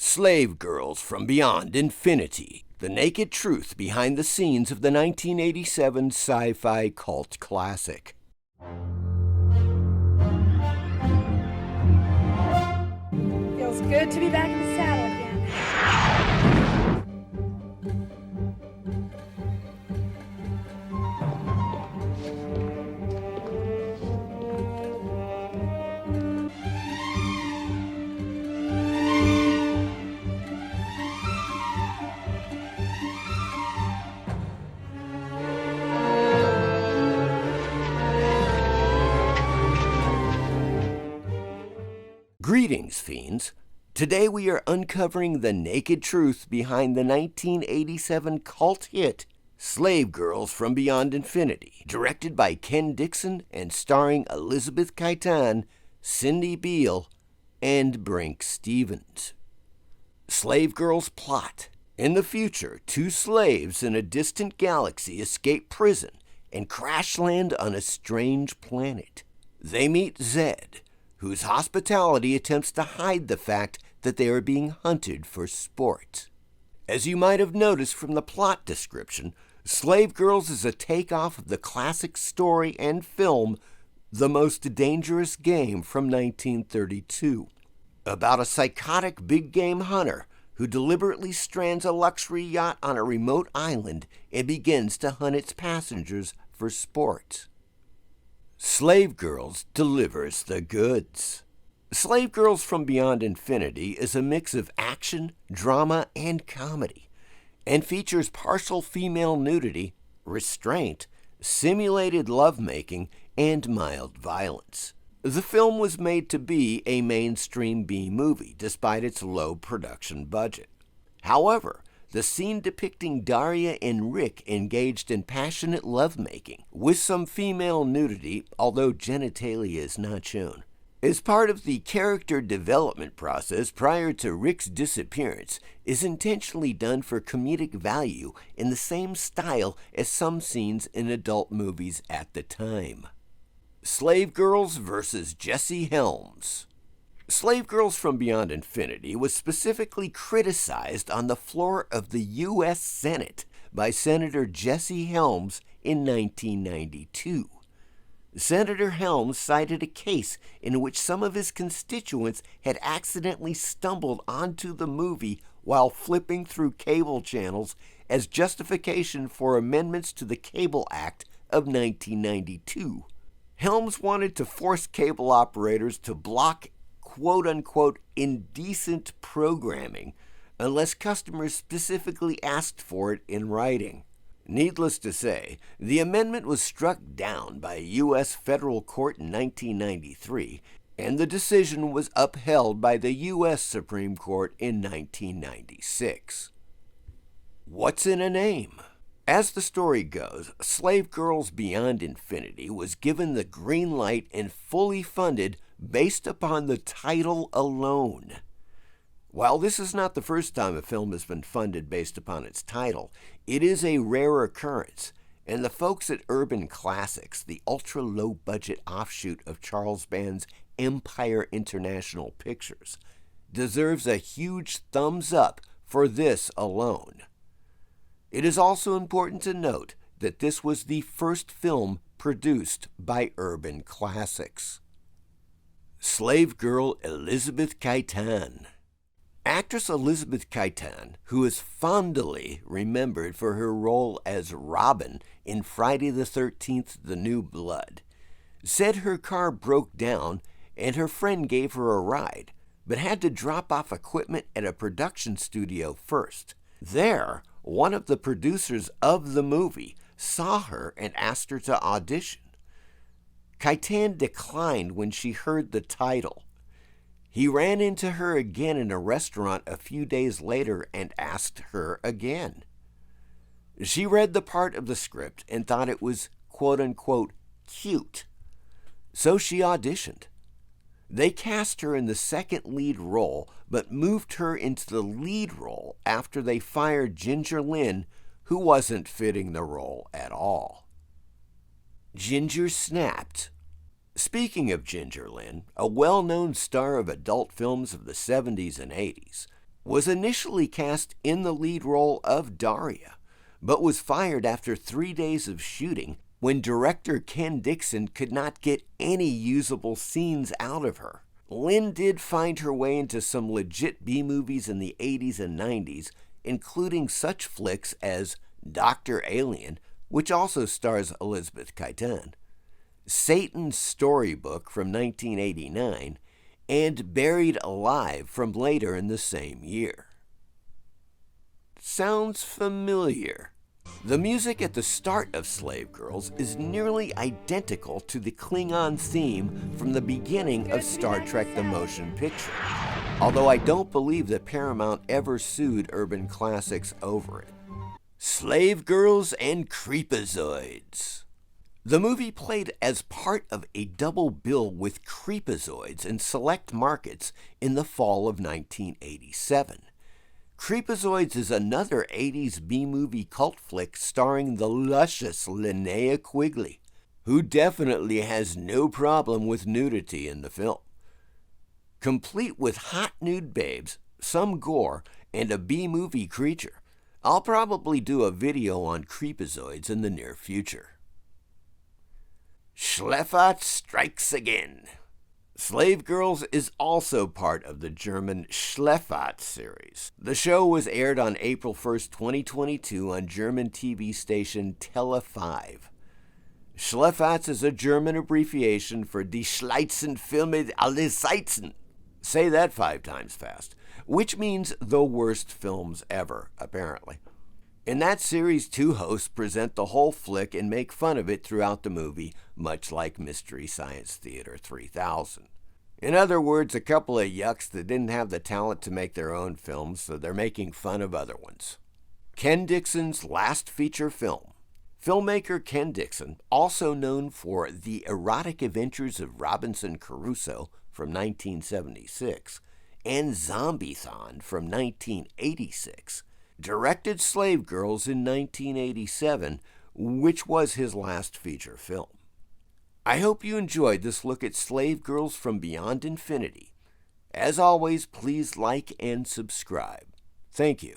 Slave Girls from Beyond Infinity, the naked truth behind the scenes of the 1987 sci-fi cult classic. Feels good to be back in the saddle again. Greetings, fiends. Today we are uncovering the naked truth behind the 1987 cult hit Slave Girls from Beyond Infinity, directed by Ken Dixon and starring Elizabethitan, Cindy Beale, and Brink Stevens. Slave Girls plot. In the future, two slaves in a distant galaxy escape prison and crash land on a strange planet. They meet Zed, whose hospitality attempts to hide the fact that they are being hunted for sport. As you might have noticed from the plot description, Slave Girls is a takeoff of the classic story and film The Most Dangerous Game from 1932, about a psychotic big game hunter who deliberately strands a luxury yacht on a remote island and begins to hunt its passengers for sport. Slave Girls delivers the goods. Slave Girls from Beyond Infinity is a mix of action, drama, and comedy, and features partial female nudity, restraint, simulated lovemaking, and mild violence. The film was made to be a mainstream B-movie despite its low production budget. However, the scene depicting Daria and Rick engaged in passionate lovemaking, with some female nudity, although genitalia is not shown, as part of the character development process prior to Rick's disappearance, is intentionally done for comedic value in the same style as some scenes in adult movies at the time. Slave Girls vs. Jesse Helms. Slave Girls from Beyond Infinity was specifically criticized on the floor of the U.S. Senate by Senator Jesse Helms in 1992. Senator Helms cited a case in which some of his constituents had accidentally stumbled onto the movie while flipping through cable channels as justification for amendments to the Cable Act of 1992. Helms wanted to force cable operators to block quote-unquote indecent programming unless customers specifically asked for it in writing. Needless to say, the amendment was struck down by a U.S. federal court in 1993, and the decision was upheld by the U.S. Supreme Court in 1996. What's in a name? As the story goes, Slave Girls Beyond Infinity was given the green light and fully funded based upon the title alone. While this is not the first time a film has been funded based upon its title, it is a rare occurrence, and the folks at Urban Classics, the ultra-low-budget offshoot of Charles Band's Empire International Pictures, deserves a huge thumbs up for this alone. It is also important to note that this was the first film produced by Urban Classics. Slave Girl Elizabethitan. Actress Elizabethitan, who is fondly remembered for her role as Robin in Friday the 13th, The New Blood, said her car broke down and her friend gave her a ride, but had to drop off equipment at a production studio first. There, one of the producers of the movie saw her and asked her to audition. Khitan declined when she heard the title. He ran into her again in a restaurant a few days later and asked her again. She read the part of the script and thought it was quote-unquote cute, so she auditioned. They cast her in the second lead role, but moved her into the lead role after they fired Ginger Lynn, who wasn't fitting the role at all. Ginger snapped. Speaking of Ginger Lynn, a well-known star of adult films of the 70s and 80s, was initially cast in the lead role of Daria, but was fired after 3 days of shooting when director Ken Dixon could not get any usable scenes out of her. Lynn did find her way into some legit B-movies in the 80s and 90s, including such flicks as Dr. Alien, which also stars Elizabethitan, Satan's Storybook from 1989, and Buried Alive from later in the same year. Sounds familiar? The music at the start of Slave Girls is nearly identical to the Klingon theme from the beginning of Star Trek the Motion Picture, although I don't believe that Paramount ever sued Urban Classics over it. Slave Girls and Creeazoids. The movie played as part of a double bill with Creeazoids in select markets in the fall of 1987. Creeazoids is another 80s B-movie cult flick starring the luscious Linnea Quigley, who definitely has no problem with nudity in the film. Complete with hot nude babes, some gore, and a B-movie creature, I'll probably do a video on Creeazoids in the near future. Schat strikes again. Slave Girls is also part of the German Schat series. The show was aired on April 1st, 2022 on German TV station Tele 5. Schat is a German abbreviation for Die schlimmsten Filme aller Zeiten. Say that 5 times fast, which means the worst films ever, apparently. In that series, 2 hosts present the whole flick and make fun of it throughout the movie, much like Mystery Science Theater 3000. In other words, a couple of yucks that didn't have the talent to make their own films, so they're making fun of other ones. Ken Dixon's last feature film. Filmmaker Ken Dixon, also known for The Erotic Adventures of Robinson Crusoe from 1976 and Zombie-thon from 1986, directed Slave Girls in 1987, which was his last feature film. I hope you enjoyed this look at Slave Girls from Beyond Infinity. As always, please like and subscribe. Thank you.